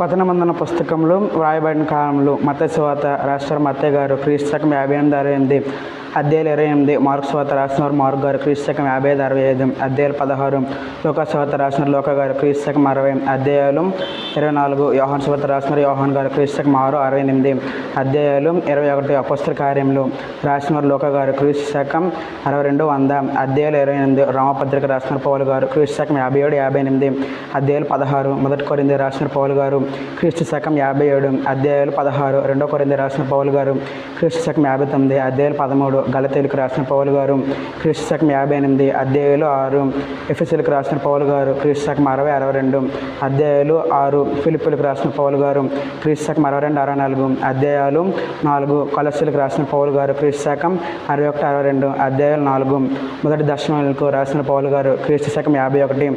కొత్త నిబంధన పుస్తకంలో వ్రాయబడిన కాలంలో మత్తయి సువార్త రాసిన మత్తయి గారు క్రీస్తు శకం 58 అధ్యాయులు 28, మార్కు సువార్త రాసిన మార్కు గారు క్రీస్తు శకం 55-65 అధ్యాయులు 16, లూకా సువార్త రాసిన లూకా గారు క్రీస్తు శకం 60 అధ్యాయాలు 24, యోహాను సువార్త రాసిన యోహాను గారు క్రీస్తు శకం 68 అధ్యాయాలు 21, అపొస్తలుల కార్యములు రాసిన లూకా గారు క్రీస్తు శకం 62-100 అధ్యాయాలు 28, రామపత్రిక రాసిన పౌలు గారు క్రీస్తు శకం 57-58 అధ్యాయాలు 16, మొదటి కొరింథీ రాసిన పౌలు గారు క్రీస్తు శకం 57 అధ్యాయాలు 16, రెండో కొరింథీ రాసిన పౌలు గారు క్రీస్తు శకం 59 అధ్యాయాలు 13, గలతీయులకు రాసిన పౌలు గారు క్రీస్తు శకం 58 అధ్యాయాలు 6, ఎఫెసీయులకు రాసిన పౌలు గారు క్రీస్తు శకం 60-62 అధ్యాయాలు 6, ఫిలిప్పీయులకు రాసిన పౌలు గారు క్రీస్తు శకం 62-64 అధ్యాయాలు 4, కొలస్సీయులకు రాసిన పౌలు గారు క్రీస్తు శకం 61-62 అధ్యాయాలు 4, మొదటి దశలోనికు రాసిన పౌలు గారు క్రీస్తు శకం 51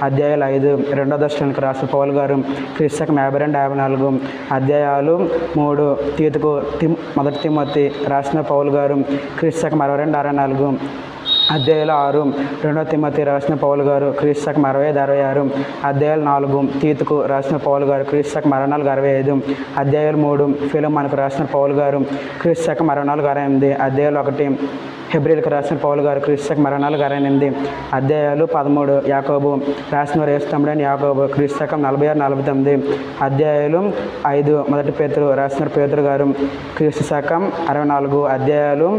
అధ్యాయాలు 5, రెండో దశలోనికి రాసిన పౌలు గారు క్రీస్తు శకం 52-54 అధ్యాయాలు 3, తీతుకు మొదటి తిమోతి రాసిన పౌలు గారు క్రీస్తు శకం 62-64 అధ్యాయాలు 6, రెండో తిమోతి రాసిన పౌలు గారు క్రీస్తు శకం 65-66 అధ్యాయాలు 4, తీతుకు రాసిన పౌలు గారు క్రీస్తు శకం 64-65 అధ్యాయాలు 3, ఫిలెమోనుకు రాసిన పౌలు గారు క్రీస్తు శకం 64-68 అధ్యాయాలు 1, హెబ్రీయులకు రాసిన పౌలు గారు క్రీస్తు శకం 64-68 అధ్యాయాలు 13, యాకోబు రాసిన యేసుతమ్ముడైన యాకోబు క్రీస్తు శకం 46-49 అధ్యాయాలు 5, మొదటి పేతురు రాసిన పేతురు గారు క్రీస్తు శకం 64 అధ్యాయాలు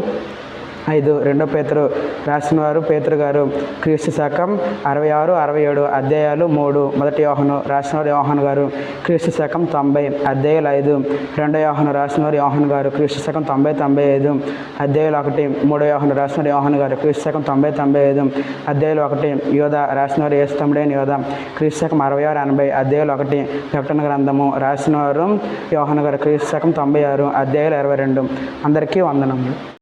5, రెండో పేతురు రాసిన వారు పేతురు గారు క్రీస్తు శకం 66-67 అధ్యాయాలు 3, మొదటి యోహాను రాసిన వారు యోహాను గారు క్రీస్తు శకం 90 అధ్యాయాలు 5, రెండో యోహాను రాసిన వారు యోహాను గారు క్రీస్తు శకం 90-95 అధ్యాయాలు 1, మూడో యోహాను రాసిన వారు యోహాను గారు క్రీస్తు శకం 90-95 అధ్యాయాలు 1, యోధా రాసిన వారు యేసు తమ్ముడైన యోధా క్రీస్తు శకం 66-80 అధ్యాయాలు 1, ప్రకటన గ్రంథము రాసిన వారు యోహాను గారు క్రీస్తు శకం 96 అధ్యాయాలు 22. అందరికీ వందనములు.